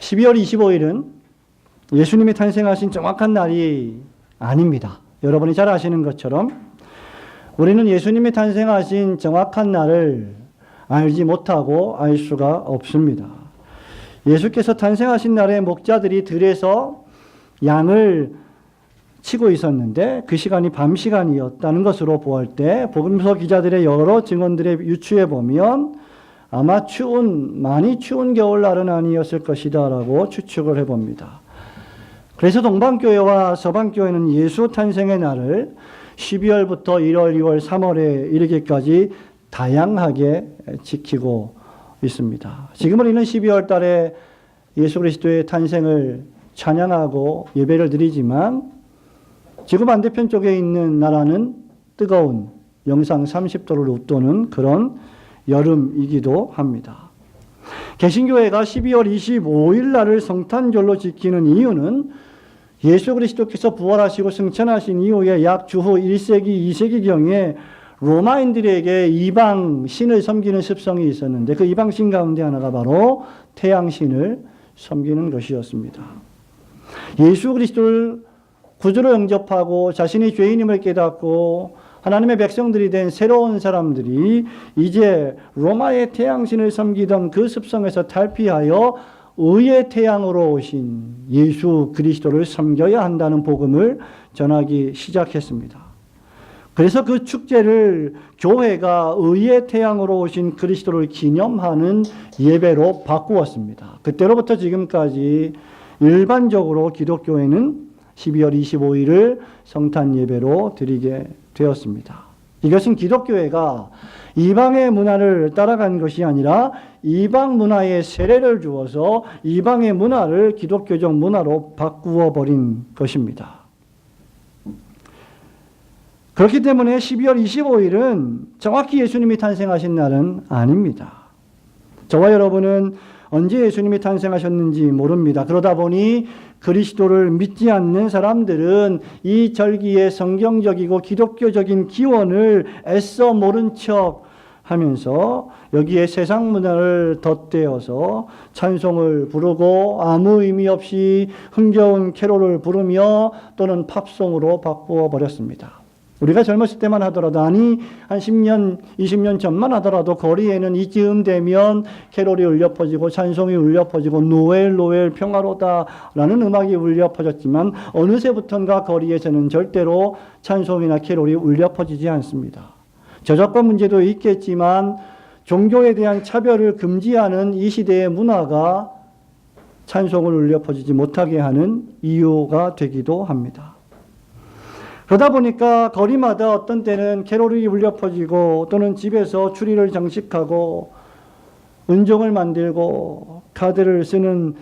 12월 25일은 예수님이 탄생하신 정확한 날이 아닙니다. 여러분이 잘 아시는 것처럼 우리는 예수님이 탄생하신 정확한 날을 알지 못하고 알 수가 없습니다. 예수께서 탄생하신 날에 목자들이 들에서 양을 치고 있었는데 그 시간이 밤 시간이었다는 것으로 보할 때 복음서 기자들의 여러 증언들에 유추해 보면 아마 많이 추운 겨울날은 아니었을 것이다 라고 추측을 해봅니다. 그래서 동방교회와 서방교회는 예수 탄생의 날을 12월부터 1월, 2월, 3월에 이르기까지 다양하게 지키고 있습니다. 지금은 우리는 12월 달에 예수 그리스도의 탄생을 찬양하고 예배를 드리지만 지구 반대편 쪽에 있는 나라는 뜨거운 영상 30도를 웃도는 그런 여름이기도 합니다. 개신교회가 12월 25일 날을 성탄절로 지키는 이유는 예수 그리스도께서 부활하시고 승천하신 이후에 약 주후 1세기, 2세기경에 로마인들에게 이방 신을 섬기는 습성이 있었는데 그 이방 신 가운데 하나가 바로 태양신을 섬기는 것이었습니다. 예수 그리스도를 구주로 영접하고 자신이 죄인임을 깨닫고 하나님의 백성들이 된 새로운 사람들이 이제 로마의 태양신을 섬기던 그 습성에서 탈피하여 의의 태양으로 오신 예수 그리스도를 섬겨야 한다는 복음을 전하기 시작했습니다. 그래서 그 축제를 교회가 의의 태양으로 오신 그리스도를 기념하는 예배로 바꾸었습니다. 그때로부터 지금까지 일반적으로 기독교회는 12월 25일을 성탄 예배로 드리게 되었습니다. 이것은 기독교회가 이방의 문화를 따라간 것이 아니라 이방 문화에 세례를 주어서 이방의 문화를 기독교적 문화로 바꾸어 버린 것입니다. 그렇기 때문에 12월 25일은 정확히 예수님이 탄생하신 날은 아닙니다. 저와 여러분은 언제 예수님이 탄생하셨는지 모릅니다. 그러다 보니 그리스도를 믿지 않는 사람들은 이 절기의 성경적이고 기독교적인 기원을 애써 모른 척 하면서 여기에 세상 문화를 덧대어서 찬송을 부르고 아무 의미 없이 흥겨운 캐롤을 부르며 또는 팝송으로 바꾸어 버렸습니다. 우리가 젊었을 때만 하더라도 아니 한 10년, 20년 전만 하더라도 거리에는 이즈음 되면 캐롤이 울려 퍼지고 찬송이 울려 퍼지고 노엘 평화로다라는 음악이 울려 퍼졌지만 어느새부턴가 거리에서는 절대로 찬송이나 캐롤이 울려 퍼지지 않습니다. 저작권 문제도 있겠지만 종교에 대한 차별을 금지하는 이 시대의 문화가 찬송을 울려 퍼지지 못하게 하는 이유가 되기도 합니다. 그러다 보니까 거리마다 어떤 때는 캐롤이 울려 퍼지고 또는 집에서 추리를 장식하고 은종을 만들고 카드를 쓰는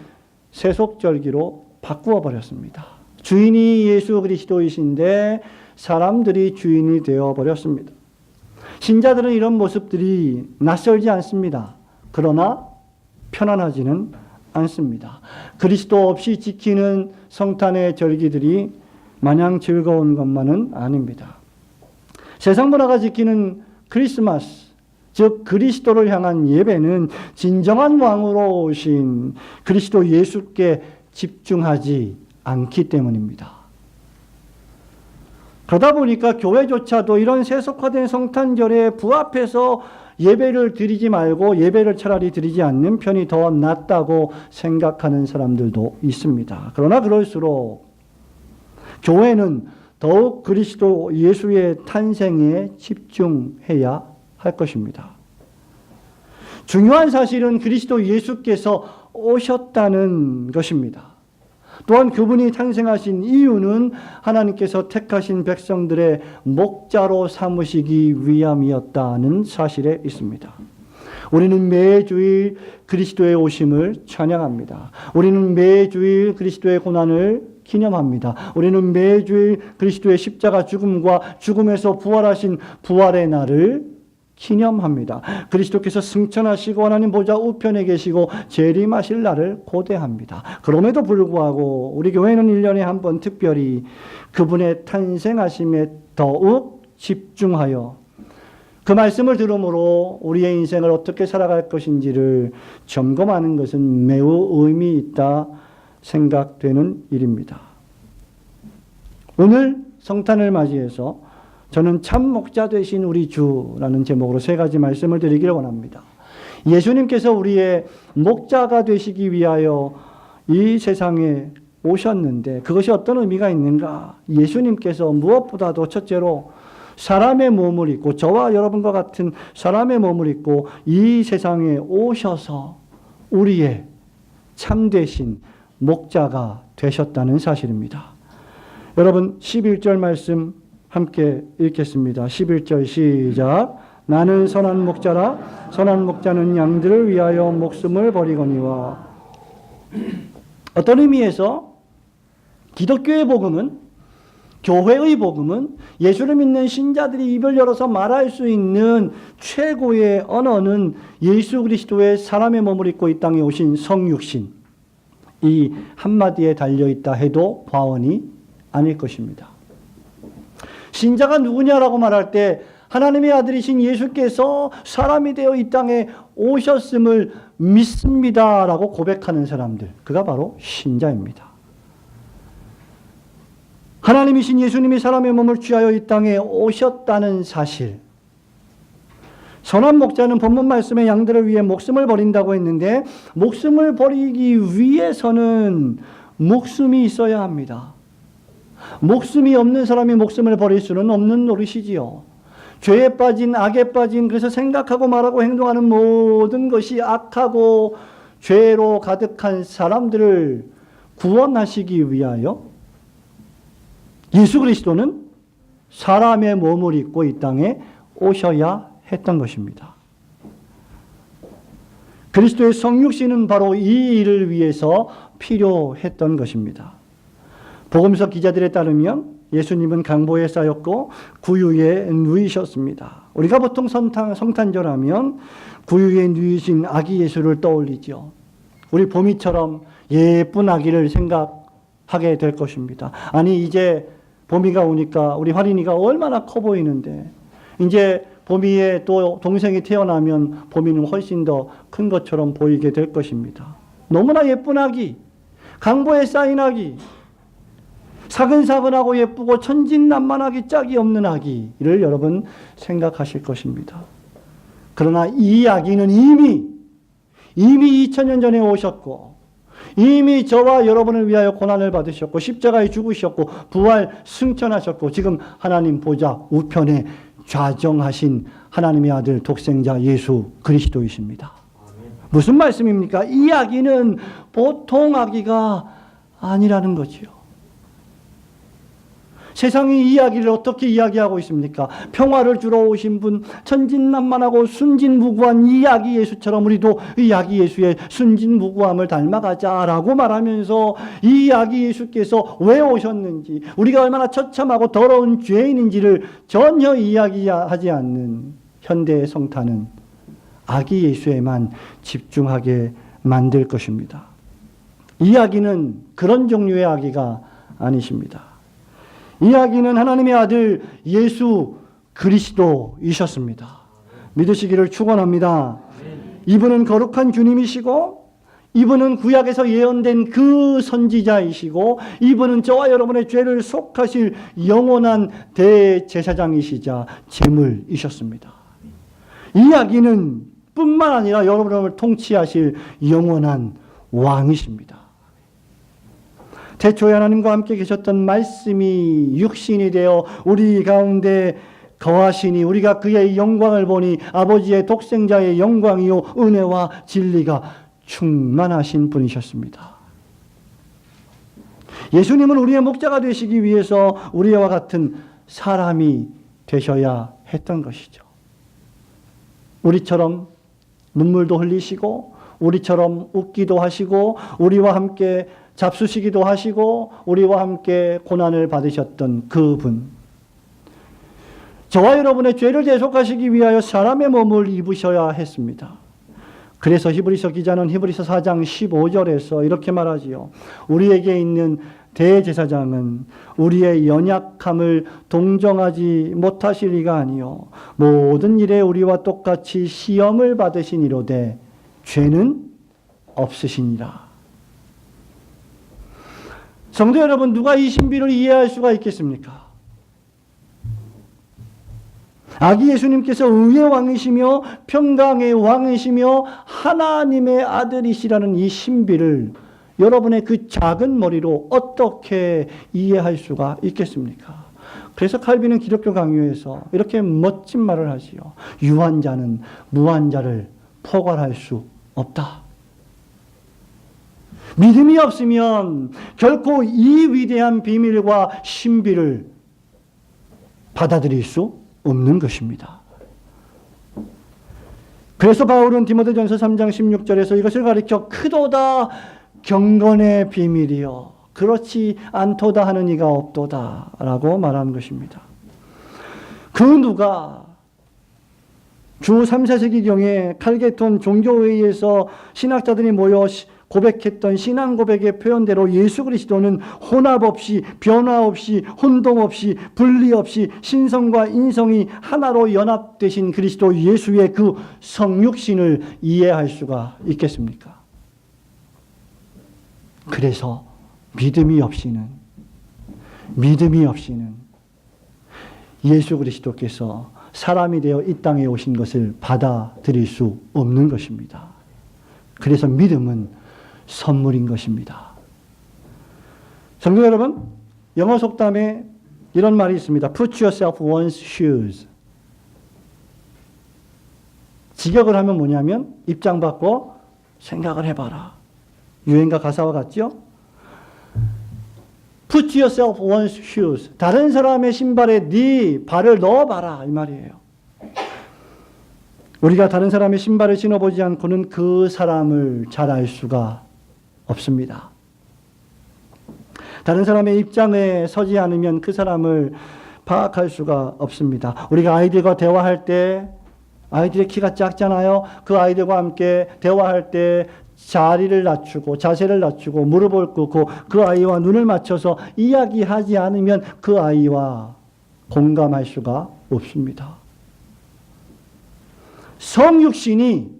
세속절기로 바꾸어 버렸습니다. 주인이 예수 그리스도이신데 사람들이 주인이 되어 버렸습니다. 신자들은 이런 모습들이 낯설지 않습니다. 그러나 편안하지는 않습니다. 그리스도 없이 지키는 성탄의 절기들이 마냥 즐거운 것만은 아닙니다. 세상 문화가 지키는 크리스마스, 즉 그리스도를 향한 예배는 진정한 왕으로 오신 그리스도 예수께 집중하지 않기 때문입니다. 그러다 보니까 교회조차도 이런 세속화된 성탄절에 부합해서 예배를 드리지 말고 예배를 차라리 드리지 않는 편이 더 낫다고 생각하는 사람들도 있습니다. 그러나 그럴수록 교회는 더욱 그리스도 예수의 탄생에 집중해야 할 것입니다. 중요한 사실은 그리스도 예수께서 오셨다는 것입니다. 또한 그분이 탄생하신 이유는 하나님께서 택하신 백성들의 목자로 삼으시기 위함이었다는 사실에 있습니다. 우리는 매주일 그리스도의 오심을 찬양합니다. 우리는 매주일 그리스도의 고난을 기념합니다. 우리는 매주일 그리스도의 십자가 죽음과 죽음에서 부활하신 부활의 날을 기념합니다. 그리스도께서 승천하시고 하나님 보좌 우편에 계시고 재림하실 날을 고대합니다. 그럼에도 불구하고 우리 교회는 1년에 한 번 특별히 그분의 탄생하심에 더욱 집중하여 그 말씀을 들음으로 우리의 인생을 어떻게 살아갈 것인지를 점검하는 것은 매우 의미 있다 생각되는 일입니다. 오늘 성탄을 맞이해서 저는 참 목자 되신 우리 주라는 제목으로 세 가지 말씀을 드리기를 원합니다. 예수님께서 우리의 목자가 되시기 위하여 이 세상에 오셨는데 그것이 어떤 의미가 있는가? 예수님께서 무엇보다도 첫째로 사람의 몸을 입고 저와 여러분과 같은 사람의 몸을 입고 이 세상에 오셔서 우리의 참되신 목자가 되셨다는 사실입니다. 여러분 11절 말씀 함께 읽겠습니다. 11절 시작. 나는 선한 목자라 선한 목자는 양들을 위하여 목숨을 버리거니와. 어떤 의미에서 기독교의 복음은, 교회의 복음은, 예수를 믿는 신자들이 입을 열어서 말할 수 있는 최고의 언어는 예수 그리스도의 사람의 몸을 입고 이 땅에 오신 성육신, 이 한마디에 달려있다 해도 과언이 아닐 것입니다. 신자가 누구냐라고 말할 때 하나님의 아들이신 예수께서 사람이 되어 이 땅에 오셨음을 믿습니다라고 고백하는 사람들, 그가 바로 신자입니다. 하나님이신 예수님이 사람의 몸을 취하여 이 땅에 오셨다는 사실. 선한 목자는 본문 말씀에 양들을 위해 목숨을 버린다고 했는데 목숨을 버리기 위해서는 목숨이 있어야 합니다. 목숨이 없는 사람이 목숨을 버릴 수는 없는 노릇이지요. 죄에 빠진, 악에 빠진, 그래서 생각하고 말하고 행동하는 모든 것이 악하고 죄로 가득한 사람들을 구원하시기 위하여 예수 그리스도는 사람의 몸을 입고 이 땅에 오셔야 했던 것입니다. 그리스도의 성육신은 바로 이 일을 위해서 필요했던 것입니다. 복음서 기자들에 따르면 예수님은 강보에 쌓였고 구유에 누이셨습니다. 우리가 보통 성탄절 하면 구유에 누이신 아기 예수를 떠올리죠. 우리 봄이처럼 예쁜 아기를 생각하게 될 것입니다. 아니 이제 봄이가 오니까 우리 화린이가 얼마나 커 보이는데 이제 봄이의 또 동생이 태어나면 봄이는 훨씬 더 큰 것처럼 보이게 될 것입니다. 너무나 예쁜 아기, 강보에 쌓인 아기, 사근사근하고 예쁘고 천진난만하기 짝이 없는 아기를 여러분 생각하실 것입니다. 그러나 이 아기는 이미 2000년 전에 오셨고 이미 저와 여러분을 위하여 고난을 받으셨고 십자가에 죽으셨고 부활 승천하셨고 지금 하나님 보좌 우편에 좌정하신 하나님의 아들 독생자 예수 그리스도이십니다. 무슨 말씀입니까? 이 아기는 보통 아기가 아니라는 거지요. 세상이 이 이야기를 어떻게 이야기하고 있습니까? 평화를 주러 오신 분, 천진난만하고 순진무구한 이 아기 예수처럼 우리도 이 아기 예수의 순진무구함을 닮아가자라고 말하면서 이 아기 예수께서 왜 오셨는지, 우리가 얼마나 처참하고 더러운 죄인인지를 전혀 이야기하지 않는 현대의 성탄은 아기 예수에만 집중하게 만들 것입니다. 이 아기는 그런 종류의 아기가 아니십니다. 이 아기는 하나님의 아들 예수 그리스도이셨습니다. 믿으시기를 축원합니다. 이분은 거룩한 주님이시고 이분은 구약에서 예언된 그 선지자이시고 이분은 저와 여러분의 죄를 속하실 영원한 대제사장이시자 제물이셨습니다. 이 아기는 뿐만 아니라 여러분을 통치하실 영원한 왕이십니다. 태초에 하나님과 함께 계셨던 말씀이 육신이 되어 우리 가운데 거하시니 우리가 그의 영광을 보니 아버지의 독생자의 영광이요 은혜와 진리가 충만하신 분이셨습니다. 예수님은 우리의 목자가 되시기 위해서 우리와 같은 사람이 되셔야 했던 것이죠. 우리처럼 눈물도 흘리시고 우리처럼 웃기도 하시고 우리와 함께 잡수시기도 하시고 우리와 함께 고난을 받으셨던 그분, 저와 여러분의 죄를 대속하시기 위하여 사람의 몸을 입으셔야 했습니다. 그래서 히브리서 기자는 히브리서 4장 15절에서 이렇게 말하지요. 우리에게 있는 대제사장은 우리의 연약함을 동정하지 못하시리가 아니요 모든 일에 우리와 똑같이 시험을 받으시니로되 죄는 없으시니라. 성도 여러분, 누가 이 신비를 이해할 수가 있겠습니까? 아기 예수님께서 의의 왕이시며 평강의 왕이시며 하나님의 아들이시라는 이 신비를 여러분의 그 작은 머리로 어떻게 이해할 수가 있겠습니까? 그래서 칼빈은 기독교 강요에서 이렇게 멋진 말을 하지요. 유한 자는 무한 자를 포괄할 수 없다. 믿음이 없으면 결코 이 위대한 비밀과 신비를 받아들일 수 없는 것입니다. 그래서 바울은 디모데전서 3장 16절에서 이것을 가리켜 크도다 경건의 비밀이요 그렇지 않도다 하는 이가 없도다 라고 말하는 것입니다. 그 누가 주 3, 4세기경에 칼게톤 종교회의에서 신학자들이 모여 고백했던 신앙 고백의 표현대로 예수 그리스도는 혼합 없이 변화 없이 혼동 없이 분리 없이 신성과 인성이 하나로 연합되신 그리스도 예수의 그 성육신을 이해할 수가 있겠습니까? 그래서 믿음이 없이는 예수 그리스도께서 사람이 되어 이 땅에 오신 것을 받아들일 수 없는 것입니다. 그래서 믿음은 선물인 것입니다. 성도 여러분, 영어 속담에 이런 말이 있습니다. Put yourself one's shoes. 직역을 하면 뭐냐면 입장 바꿔 생각을 해봐라. 유행가 가사와 같죠? Put yourself one's shoes. 다른 사람의 신발에 네 발을 넣어봐라 이 말이에요. 우리가 다른 사람의 신발을 신어보지 않고는 그 사람을 잘 알 수가 없습니다. 다른 사람의 입장에 서지 않으면 그 사람을 파악할 수가 없습니다. 우리가 아이들과 대화할 때 아이들의 키가 작잖아요. 그 아이들과 함께 대화할 때 자세를 낮추고 무릎을 꿇고 그 아이와 눈을 맞춰서 이야기하지 않으면 그 아이와 공감할 수가 없습니다. 성육신이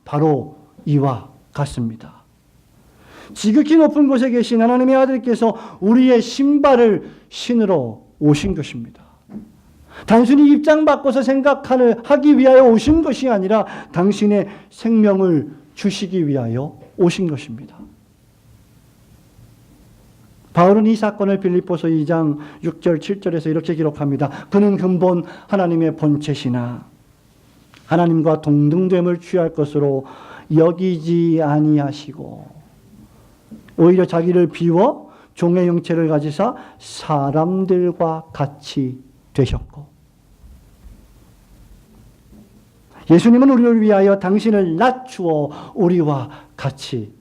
바로 이와 같습니다. 지극히 높은 곳에 계신 하나님의 아들께서 우리의 신발을 신으러 오신 것입니다. 단순히 입장 바꿔서 생각하기 위하여 오신 것이 아니라 당신의 생명을 주시기 위하여 오신 것입니다. 바울은 이 사건을 빌립보서 2장 6절 7절에서 이렇게 기록합니다. 그는 근본 하나님의 본체시나 하나님과 동등됨을 취할 것으로 여기지 아니하시고 오히려 자기를 비워 종의 형체를 가지사 사람들과 같이 되셨고 예수님은 우리를 위하여 당신을 낮추어 우리와 같이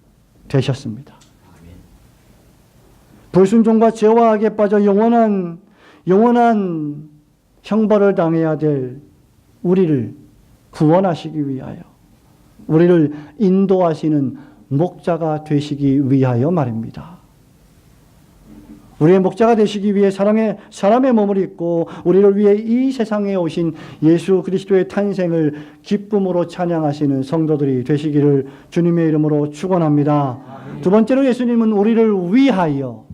되셨습니다. 불순종과 죄와 악에 빠져 영원한 형벌을 당해야 될 우리를 구원하시기 위하여 우리를 인도하시는 목자가 되시기 위하여 말입니다. 우리의 목자가 되시기 위해 사람의 몸을 입고 우리를 위해 이 세상에 오신 예수 그리스도의 탄생을 기쁨으로 찬양하시는 성도들이 되시기를 주님의 이름으로 축원합니다. 두 번째로 예수님은 우리를 위하여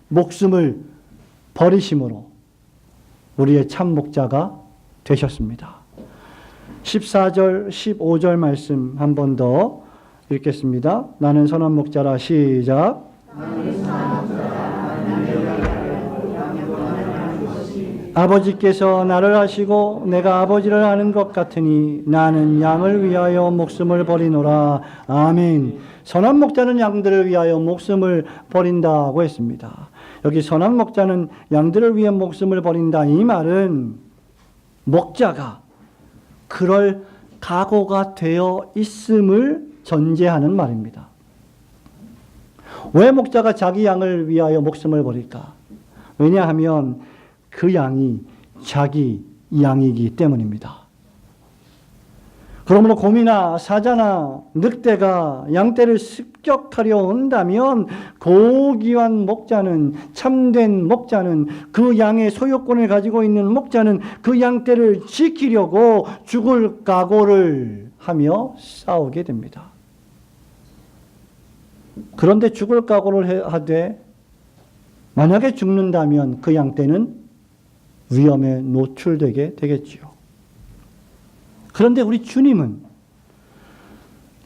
목숨을 버리심으로 우리의 참 목자가 되셨습니다. 14절, 15절 말씀 한 번 더 읽겠습니다. 나는 선한 목자라. 시작. 아버지께서 나를 아시고 내가 아버지를 아는 것 같으니 나는 양을 위하여 목숨을 버리노라. 아멘. 선한 목자는 양들을 위하여 목숨을 버린다고 했습니다. 여기 선한 목자는 양들을 위해 목숨을 버린다. 이 말은 목자가 그럴 각오가 되어 있음을 전제하는 말입니다. 왜 목자가 자기 양을 위하여 목숨을 버릴까? 왜냐하면 그 양이 자기 양이기 때문입니다. 그러므로 곰이나 사자나 늑대가 양떼를 습격하려 온다면 고귀한 목자는, 참된 목자는, 그 양의 소유권을 가지고 있는 목자는 그 양떼를 지키려고 죽을 각오를 하며 싸우게 됩니다. 그런데 죽을 각오를 하되 만약에 죽는다면 그 양떼는 위험에 노출되게 되겠지요. 그런데 우리 주님은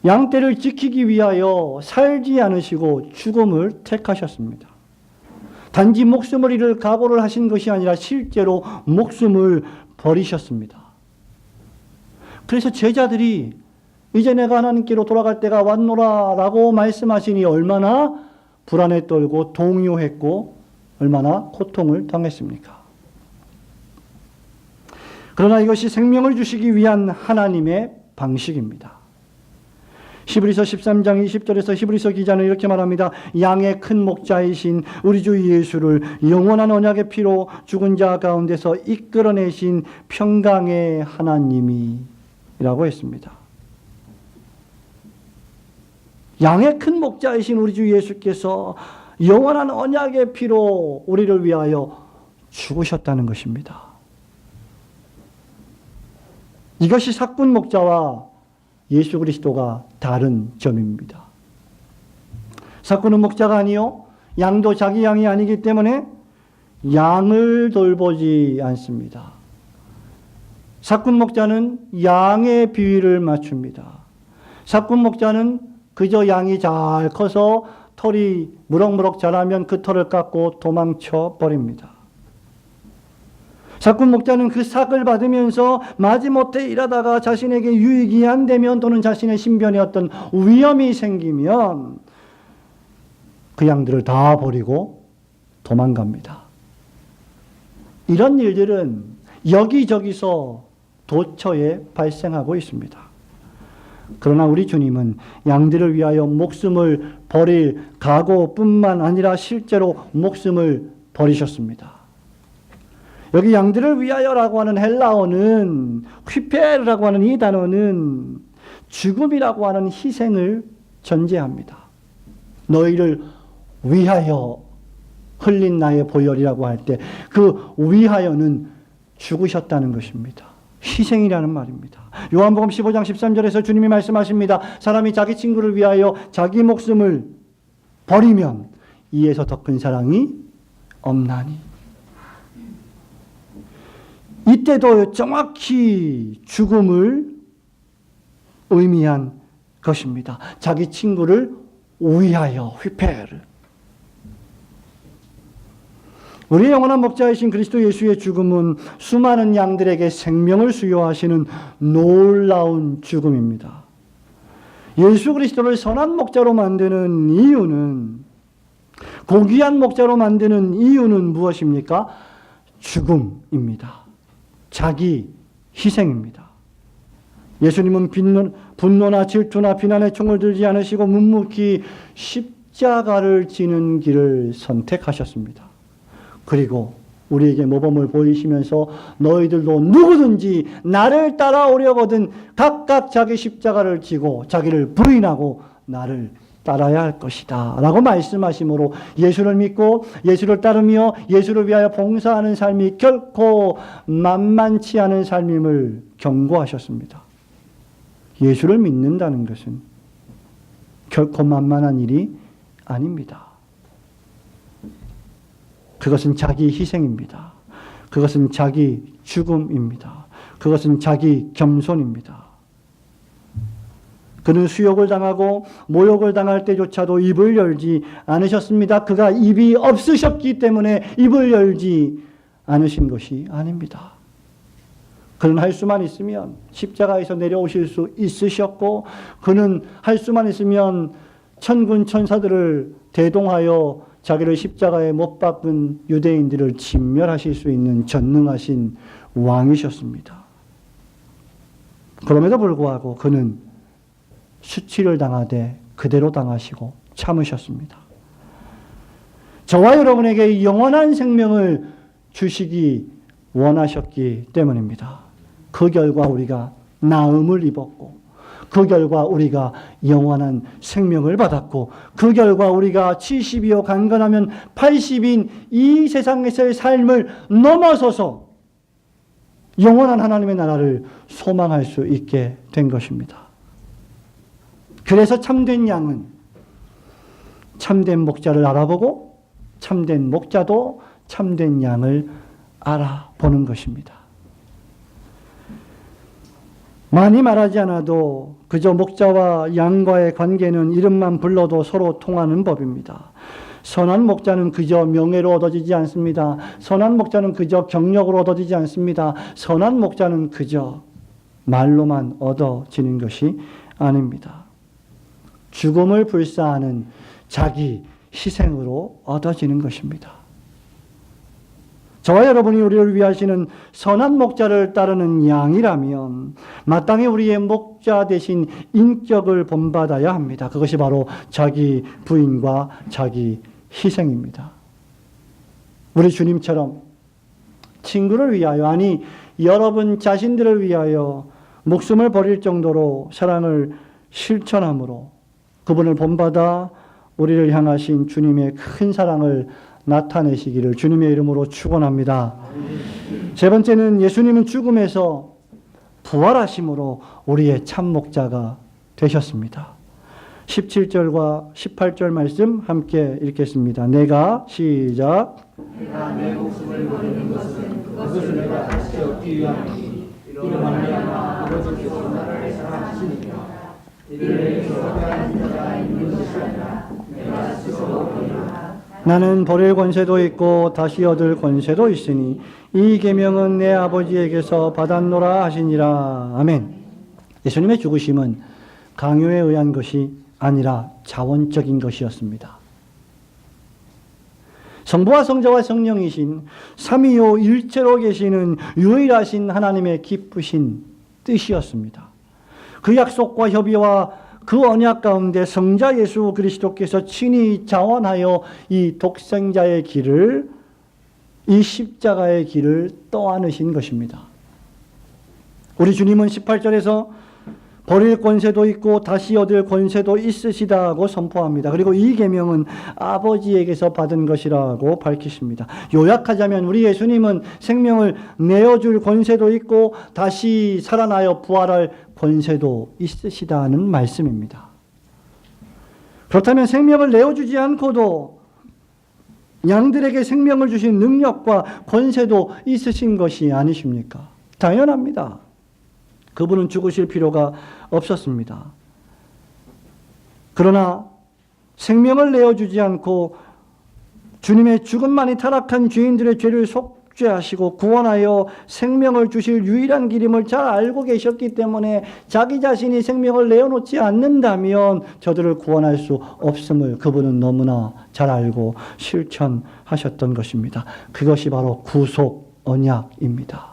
양떼를 지키기 위하여 살지 않으시고 죽음을 택하셨습니다. 단지 목숨을 잃을 각오를 하신 것이 아니라 실제로 목숨을 버리셨습니다. 그래서 제자들이 이제 내가 하나님께로 돌아갈 때가 왔노라 라고 말씀하시니 얼마나 불안에 떨고 동요했고 얼마나 고통을 당했습니까? 그러나 이것이 생명을 주시기 위한 하나님의 방식입니다. 히브리서 13장 20절에서 히브리서 기자는 이렇게 말합니다. 양의 큰 목자이신 우리 주 예수를 영원한 언약의 피로 죽은 자 가운데서 이끌어내신 평강의 하나님이 라고 했습니다. 양의 큰 목자이신 우리 주 예수께서 영원한 언약의 피로 우리를 위하여 죽으셨다는 것입니다. 이것이 삭군 목자와 예수 그리스도가 다른 점입니다. 삭군은 목자가 아니요 양도 자기 양이 아니기 때문에 양을 돌보지 않습니다. 삭군 목자는 양의 비위를 맞춥니다. 삭군 목자는 그저 양이 잘 커서 털이 무럭무럭 자라면 그 털을 깎고 도망쳐 버립니다. 삭군 목자는 그 삭을 받으면서 마지못해 일하다가 자신에게 유익이 안 되면 또는 자신의 신변에 어떤 위험이 생기면 그 양들을 다 버리고 도망갑니다. 이런 일들은 여기저기서 도처에 발생하고 있습니다. 그러나 우리 주님은 양들을 위하여 목숨을 버릴 각오뿐만 아니라 실제로 목숨을 버리셨습니다. 여기 양들을 위하여라고 하는 헬라어는 휘페르라고 하는 이 단어는 죽음이라고 하는 희생을 전제합니다. 너희를 위하여 흘린 나의 보혈이라고 할 때 그 위하여는 죽으셨다는 것입니다. 희생이라는 말입니다. 요한복음 15장 13절에서 주님이 말씀하십니다. 사람이 자기 친구를 위하여 자기 목숨을 버리면 이에서 더 큰 사랑이 없나니. 이때도 정확히 죽음을 의미한 것입니다. 자기 친구를 위하여 휘페르. 우리의 영원한 목자이신 그리스도 예수의 죽음은 수많은 양들에게 생명을 수여하시는 놀라운 죽음입니다. 예수 그리스도를 선한 목자로 만드는 이유는, 고귀한 목자로 만드는 이유는 무엇입니까? 죽음입니다. 자기 희생입니다. 예수님은 분노나 질투나 비난의 총을 들지 않으시고 묵묵히 십자가를 지는 길을 선택하셨습니다. 그리고 우리에게 모범을 보이시면서 너희들도 누구든지 나를 따라오려거든 각각 자기 십자가를 지고 자기를 부인하고 나를 따라야 할 것이다 라고 말씀하심으로 예수를 믿고 예수를 따르며 예수를 위하여 봉사하는 삶이 결코 만만치 않은 삶임을 경고하셨습니다. 예수를 믿는다는 것은 결코 만만한 일이 아닙니다. 그것은 자기 희생입니다. 그것은 자기 죽음입니다. 그것은 자기 겸손입니다. 그는 수욕을 당하고 모욕을 당할 때조차도 입을 열지 않으셨습니다. 그가 입이 없으셨기 때문에 입을 열지 않으신 것이 아닙니다. 그는 할 수만 있으면 십자가에서 내려오실 수 있으셨고, 그는 할 수만 있으면 천군 천사들을 대동하여 자기를 십자가에 못 박은 유대인들을 진멸하실 수 있는 전능하신 왕이셨습니다. 그럼에도 불구하고 그는 수치를 당하되 그대로 당하시고 참으셨습니다. 저와 여러분에게 영원한 생명을 주시기 원하셨기 때문입니다. 그 결과 우리가 나음을 입었고 그 결과 우리가 영원한 생명을 받았고 그 결과 우리가 70이요 강건하면 80인 이 세상에서의 삶을 넘어서서 영원한 하나님의 나라를 소망할 수 있게 된 것입니다. 그래서 참된 양은 참된 목자를 알아보고 참된 목자도 참된 양을 알아보는 것입니다. 많이 말하지 않아도 그저 목자와 양과의 관계는 이름만 불러도 서로 통하는 법입니다. 선한 목자는 그저 명예로 얻어지지 않습니다. 선한 목자는 그저 경력으로 얻어지지 않습니다. 선한 목자는 그저 말로만 얻어지는 것이 아닙니다. 죽음을 불사하는 자기 희생으로 얻어지는 것입니다. 저와 여러분이 우리를 위하시는 선한 목자를 따르는 양이라면 마땅히 우리의 목자 대신 인격을 본받아야 합니다. 그것이 바로 자기 부인과 자기 희생입니다. 우리 주님처럼 친구를 위하여, 아니 여러분 자신들을 위하여 목숨을 버릴 정도로 사랑을 실천함으로 그분을 본받아 우리를 향하신 주님의 큰 사랑을 나타내시기를 주님의 이름으로 축원합니다. 세 번째는 예수님은 죽음에서 부활하심으로 우리의 참 목자가 되셨습니다. 17절과 18절 말씀 함께 읽겠습니다. 내가 시작. 내가 내 목숨을 버리는 것은 그것을 내가 다시 얻기 위함이니 이로 말미암아 아버지께서 나를 사랑하시니까 이를 내게 소개한 자가 있는 것이 아니라 내가 스스로 버리노라. 나는 버릴 권세도 있고 다시 얻을 권세도 있으니 이 계명은 내 아버지에게서 받았노라 하시니라. 아멘. 예수님의 죽으심은 강요에 의한 것이 아니라 자원적인 것이었습니다. 성부와 성자와 성령이신 삼위요 일체로 계시는 유일하신 하나님의 기쁘신 뜻이었습니다. 그 약속과 협의와 그 언약 가운데 성자 예수 그리스도께서 친히 자원하여 이 독생자의 길을, 이 십자가의 길을 떠안으신 것입니다. 우리 주님은 18절에서 버릴 권세도 있고 다시 얻을 권세도 있으시다고 선포합니다. 그리고 이 계명은 아버지에게서 받은 것이라고 밝히십니다. 요약하자면 우리 예수님은 생명을 내어줄 권세도 있고 다시 살아나여 부활할 권세도 있으시다는 말씀입니다. 그렇다면 생명을 내어주지 않고도 양들에게 생명을 주신 능력과 권세도 있으신 것이 아니십니까? 당연합니다. 그분은 죽으실 필요가 없었습니다. 그러나 생명을 내어주지 않고 주님의 죽음만이 타락한 죄인들의 죄를 속죄하시고 구원하여 생명을 주실 유일한 길임을 잘 알고 계셨기 때문에 자기 자신이 생명을 내어놓지 않는다면 저들을 구원할 수 없음을 그분은 너무나 잘 알고 실천하셨던 것입니다. 그것이 바로 구속 언약입니다.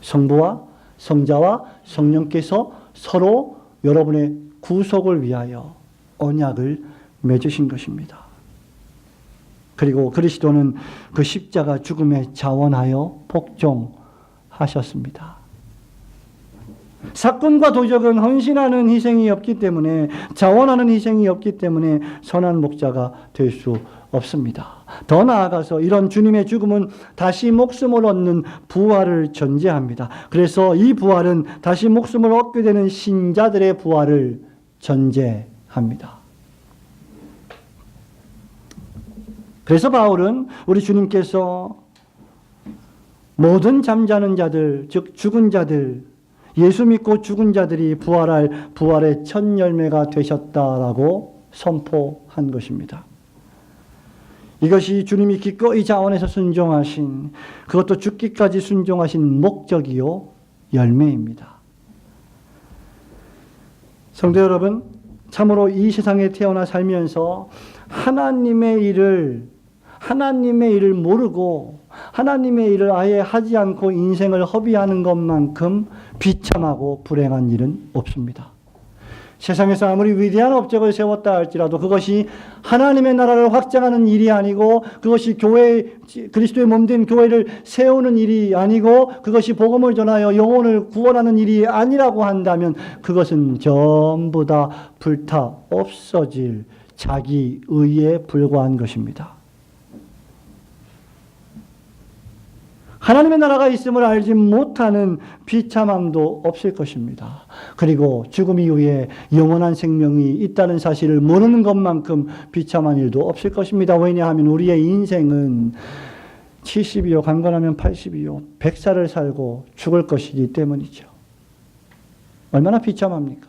성부와 성자와 성령께서 서로 여러분의 구속을 위하여 언약을 맺으신 것입니다. 그리고 그리스도는 그 십자가 죽음에 자원하여 복종하셨습니다. 사건과 도적은 헌신하는 희생이 없기 때문에, 자원하는 희생이 없기 때문에 선한 목자가 될 수 없습니다. 더 나아가서 이런 주님의 죽음은 다시 목숨을 얻는 부활을 전제합니다. 그래서 이 부활은 다시 목숨을 얻게 되는 신자들의 부활을 전제합니다. 그래서 바울은 우리 주님께서 모든 잠자는 자들, 즉 죽은 자들, 예수 믿고 죽은 자들이 부활할 부활의 첫 열매가 되셨다라고 선포한 것입니다. 이것이 주님이 기꺼이 자원해서 순종하신, 그것도 죽기까지 순종하신 목적이요 열매입니다. 성도 여러분, 참으로 이 세상에 태어나 살면서 하나님의 일을 모르고 하나님의 일을 아예 하지 않고 인생을 허비하는 것만큼 비참하고 불행한 일은 없습니다. 세상에서 아무리 위대한 업적을 세웠다 할지라도 그것이 하나님의 나라를 확장하는 일이 아니고 그것이 그리스도의 몸된 교회를 세우는 일이 아니고 그것이 복음을 전하여 영혼을 구원하는 일이 아니라고 한다면 그것은 전부 다 불타 없어질 자기 의에 불과한 것입니다. 하나님의 나라가 있음을 알지 못하는 비참함도 없을 것입니다. 그리고 죽음 이후에 영원한 생명이 있다는 사실을 모르는 것만큼 비참한 일도 없을 것입니다. 왜냐하면 우리의 인생은 70이요, 강건하면 80이요, 100살을 살고 죽을 것이기 때문이죠. 얼마나 비참합니까?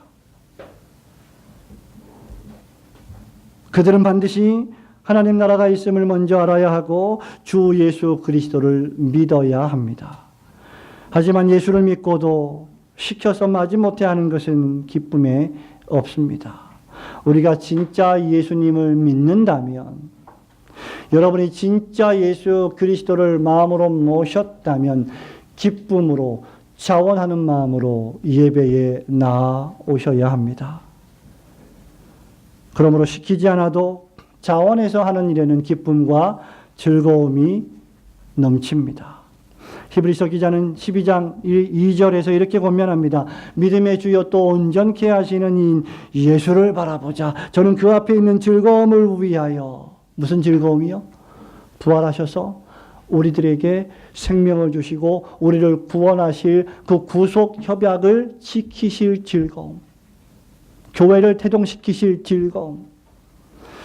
그들은 반드시 하나님 나라가 있음을 먼저 알아야 하고 주 예수 그리스도를 믿어야 합니다. 하지만 예수를 믿고도 시켜서 마지 못해 하는 것은 기쁨에 없습니다. 우리가 진짜 예수님을 믿는다면, 여러분이 진짜 예수 그리스도를 마음으로 모셨다면 기쁨으로 자원하는 마음으로 예배에 나아오셔야 합니다. 그러므로 시키지 않아도 자원해서 하는 일에는 기쁨과 즐거움이 넘칩니다. 히브리서 기자는 12장 2절에서 이렇게 권면합니다. 믿음의 주여 또 온전케 하시는 이 예수를 바라보자. 저는 그 앞에 있는 즐거움을 위하여. 무슨 즐거움이요? 부활하셔서 우리들에게 생명을 주시고 우리를 구원하실 그 구속 협약을 지키실 즐거움. 교회를 태동시키실 즐거움.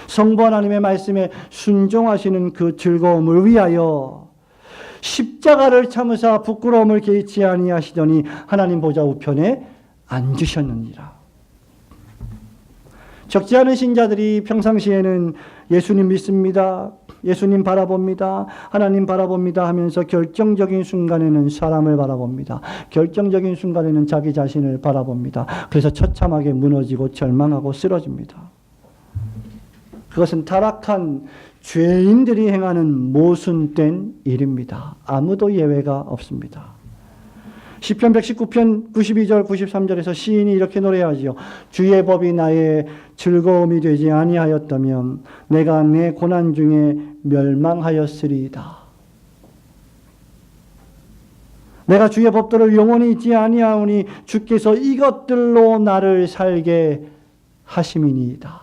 성부 하나님의 말씀에 순종하시는 그 즐거움을 위하여 십자가를 참으사 부끄러움을 개의치 아니하시더니 하나님 보좌 우편에 앉으셨느니라. 적지 않은 신자들이 평상시에는 예수님 믿습니다, 예수님 바라봅니다, 하나님 바라봅니다 하면서 결정적인 순간에는 사람을 바라봅니다. 결정적인 순간에는 자기 자신을 바라봅니다. 그래서 처참하게 무너지고 절망하고 쓰러집니다. 그것은 타락한 죄인들이 행하는 모순된 일입니다. 아무도 예외가 없습니다. 시편 119편 92절 93절에서 시인이 이렇게 노래하지요. 주의 법이 나의 즐거움이 되지 아니하였다면 내가 내 고난 중에 멸망하였으리이다. 내가 주의 법도를 영원히 잊지 아니하오니 주께서 이것들로 나를 살게 하심이니이다.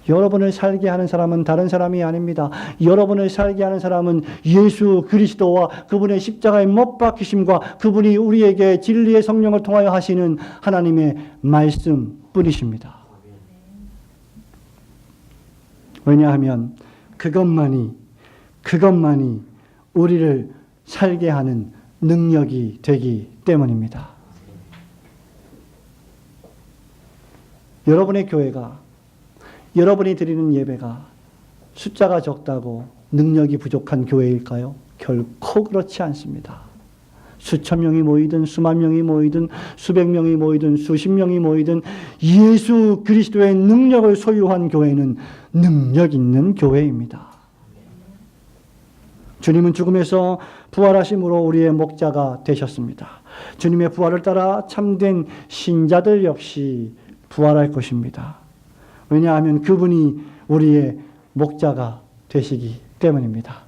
여러분을 살게 하는 사람은 다른 사람이 아닙니다. 여러분을 살게 하는 사람은 예수 그리스도와 그분의 십자가의 못 박히심과 그분이 우리에게 진리의 성령을 통하여 하시는 하나님의 말씀뿐이십니다. 왜냐하면 그것만이 우리를 살게 하는 능력이 되기 때문입니다. 여러분의 교회가, 여러분이 드리는 예배가 숫자가 적다고 능력이 부족한 교회일까요? 결코 그렇지 않습니다. 수천 명이 모이든 수만 명이 모이든 수백 명이 모이든 수십 명이 모이든 예수 그리스도의 능력을 소유한 교회는 능력 있는 교회입니다. 주님은 죽음에서 부활하심으로 우리의 목자가 되셨습니다. 주님의 부활을 따라 참된 신자들 역시 부활할 것입니다. 왜냐하면 그분이 우리의 목자가 되시기 때문입니다.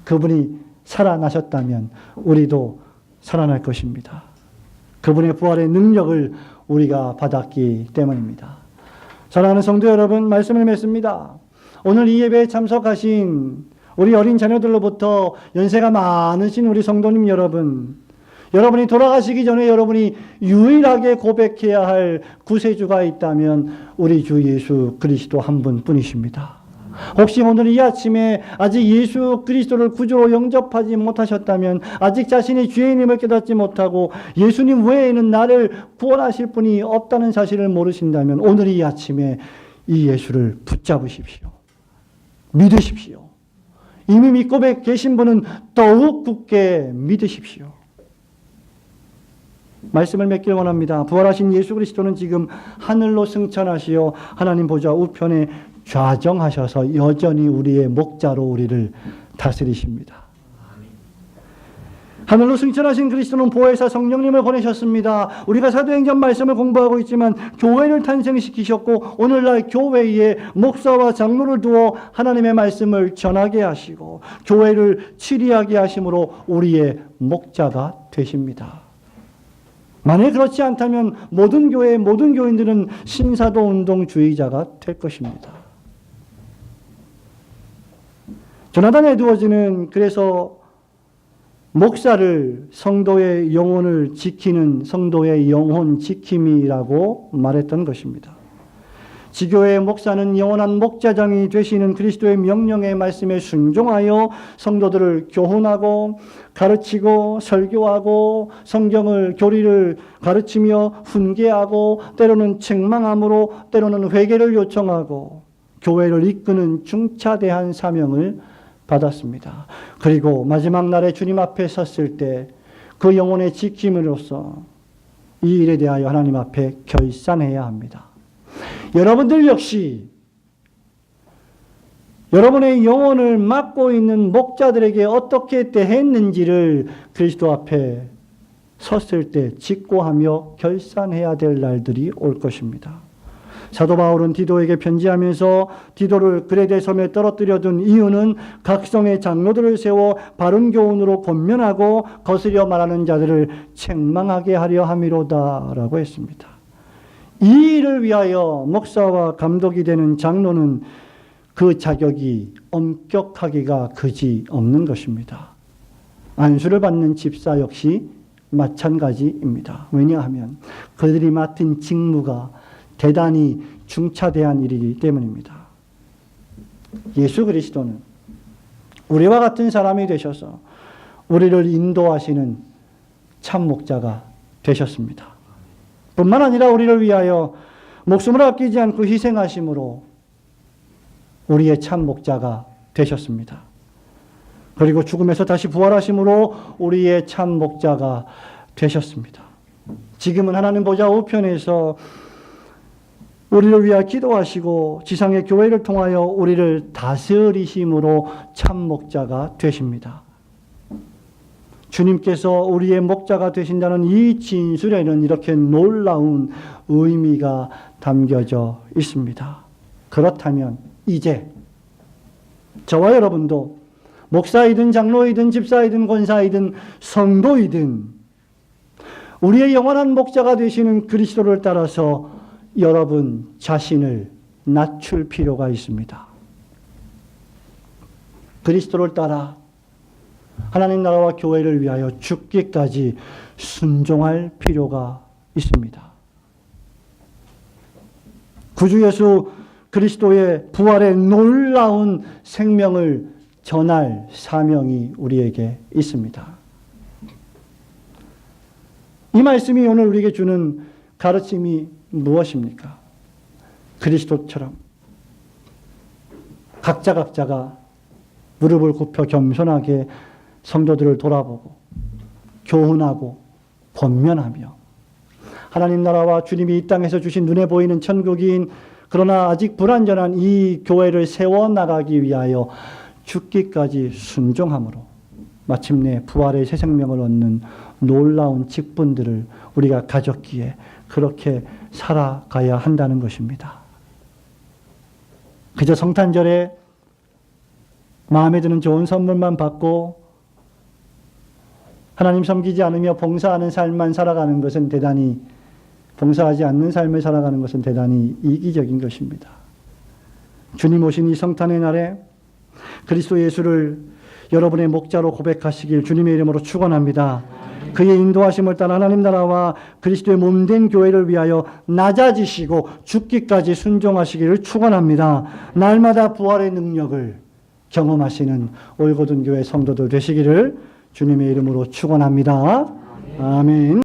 그분이 살아나셨다면 우리도 살아날 것입니다. 그분의 부활의 능력을 우리가 받았기 때문입니다. 사랑하는 성도 여러분, 말씀을 맺습니다. 오늘 이 예배에 참석하신 우리 어린 자녀들로부터 연세가 많으신 우리 성도님 여러분, 여러분이 돌아가시기 전에 여러분이 유일하게 고백해야 할 구세주가 있다면 우리 주 예수 그리스도 한 분뿐이십니다. 혹시 오늘 이 아침에 아직 예수 그리스도를 구주로 영접하지 못하셨다면, 아직 자신이 죄인임을 깨닫지 못하고 예수님 외에는 나를 구원하실 분이 없다는 사실을 모르신다면 오늘 이 아침에 이 예수를 붙잡으십시오. 믿으십시오. 이미 믿고 계신 분은 더욱 굳게 믿으십시오. 말씀을 맺길 원합니다. 부활하신 예수 그리스도는 지금 하늘로 승천하시어 하나님 보좌 우편에 좌정하셔서 여전히 우리의 목자로 우리를 다스리십니다. 하늘로 승천하신 그리스도는 보혜사 성령님을 보내셨습니다. 우리가 사도행전 말씀을 공부하고 있지만 교회를 탄생시키셨고 오늘날 교회에 목사와 장로를 두어 하나님의 말씀을 전하게 하시고 교회를 치리하게 하심으로 우리의 목자가 되십니다. 만약 그렇지 않다면 모든 교회, 모든 교인들은 신사도 운동주의자가 될 것입니다. 조나단 에드워즈는 그래서 목사를 성도의 영혼을 지키는 성도의 영혼 지킴이라고 말했던 것입니다. 지교회의 목사는 영원한 목자장이 되시는 그리스도의 명령의 말씀에 순종하여 성도들을 교훈하고 가르치고 설교하고 성경을 교리를 가르치며 훈계하고 때로는 책망함으로 때로는 회개를 요청하고 교회를 이끄는 중차대한 사명을 받았습니다. 그리고 마지막 날에 주님 앞에 섰을 때 그 영혼의 지킴으로써 이 일에 대하여 하나님 앞에 결산해야 합니다. 여러분들 역시 여러분의 영혼을 맡고 있는 목자들에게 어떻게 대했는지를 그리스도 앞에 섰을 때 직고하며 결산해야 될 날들이 올 것입니다. 사도 바울은 디도에게 편지하면서 디도를 그레데 섬에 떨어뜨려둔 이유는 각성의 장로들을 세워 바른 교훈으로 권면하고 거스려 말하는 자들을 책망하게 하려 함이로다라고 했습니다. 이 일을 위하여 목사와 감독이 되는 장로는 그 자격이 엄격하기가 그지없는 것입니다. 안수를 받는 집사 역시 마찬가지입니다. 왜냐하면 그들이 맡은 직무가 대단히 중차대한 일이기 때문입니다. 예수 그리스도는 우리와 같은 사람이 되셔서 우리를 인도하시는 참 목자가 되셨습니다. 뿐만 아니라 우리를 위하여 목숨을 아끼지 않고 희생하심으로 우리의 참 목자가 되셨습니다. 그리고 죽음에서 다시 부활하심으로 우리의 참 목자가 되셨습니다. 지금은 하나님 보좌 우편에서 우리를 위하여 기도하시고 지상의 교회를 통하여 우리를 다스리심으로 참 목자가 되십니다. 주님께서 우리의 목자가 되신다는 이 진술에는 이렇게 놀라운 의미가 담겨져 있습니다. 그렇다면 이제 저와 여러분도 목사이든 장로이든 집사이든 권사이든 성도이든 우리의 영원한 목자가 되시는 그리스도를 따라서 여러분 자신을 낮출 필요가 있습니다. 그리스도를 따라 하나님 나라와 교회를 위하여 죽기까지 순종할 필요가 있습니다. 구주 예수 그리스도의 부활의 놀라운 생명을 전할 사명이 우리에게 있습니다. 이 말씀이 오늘 우리에게 주는 가르침이 무엇입니까? 그리스도처럼 각자가 무릎을 굽혀 겸손하게 성도들을 돌아보고 교훈하고 권면하며 하나님 나라와 주님이 이 땅에서 주신 눈에 보이는 천국인 그러나 아직 불완전한 이 교회를 세워나가기 위하여 죽기까지 순종함으로 마침내 부활의 새 생명을 얻는 놀라운 직분들을 우리가 가졌기에 그렇게 살아가야 한다는 것입니다. 그저 성탄절에 마음에 드는 좋은 선물만 받고 하나님 섬기지 않으며 봉사하는 삶만 살아가는 것은 대단히 봉사하지 않는 삶을 살아가는 것은 대단히 이기적인 것입니다. 주님 오신 이 성탄의 날에 그리스도 예수를 여러분의 목자로 고백하시길 주님의 이름으로 축원합니다. 그의 인도하심을 따라 하나님 나라와 그리스도의 몸된 교회를 위하여 낮아지시고 죽기까지 순종하시기를 축원합니다. 날마다 부활의 능력을 경험하시는 올고든 교회 성도들 되시기를 주님의 이름으로 축원합니다. 아멘.